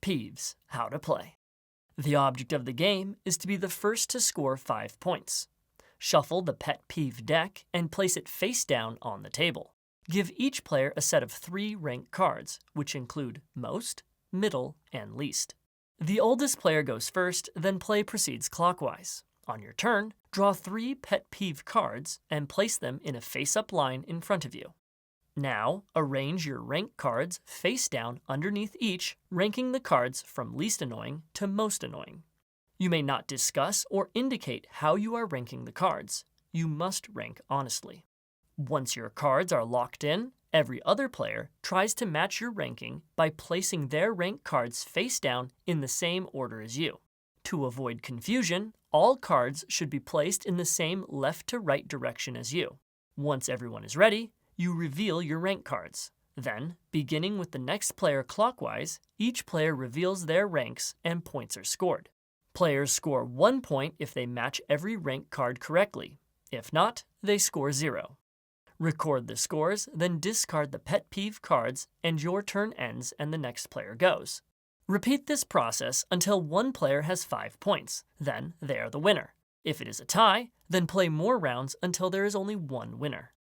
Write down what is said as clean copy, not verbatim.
Peeves, how to play. The object of the game is to be the first to score 5 points. Shuffle the Pet Peeve deck and place it face down on the table. Give each player a set of 3 rank cards, which include most, middle, and least. The oldest player goes first, then play proceeds clockwise. On your turn, draw 3 Pet Peeve cards and place them in a face-up line in front of you. Now, arrange your rank cards face down underneath each, ranking the cards from least annoying to most annoying. You may not discuss or indicate how you are ranking the cards. You must rank honestly. Once your cards are locked in, every other player tries to match your ranking by placing their rank cards face down in the same order as you. To avoid confusion, all cards should be placed in the same left to right direction as you. Once everyone is ready, you reveal your rank cards. Then, beginning with the next player clockwise, each player reveals their ranks and points are scored. Players score 1 point if they match every rank card correctly. If not, they score 0. Record the scores, then discard the Pet Peeve cards, and your turn ends and the next player goes. Repeat this process until one player has 5 points. Then they are the winner. If it is a tie, then play more rounds until there is only one winner.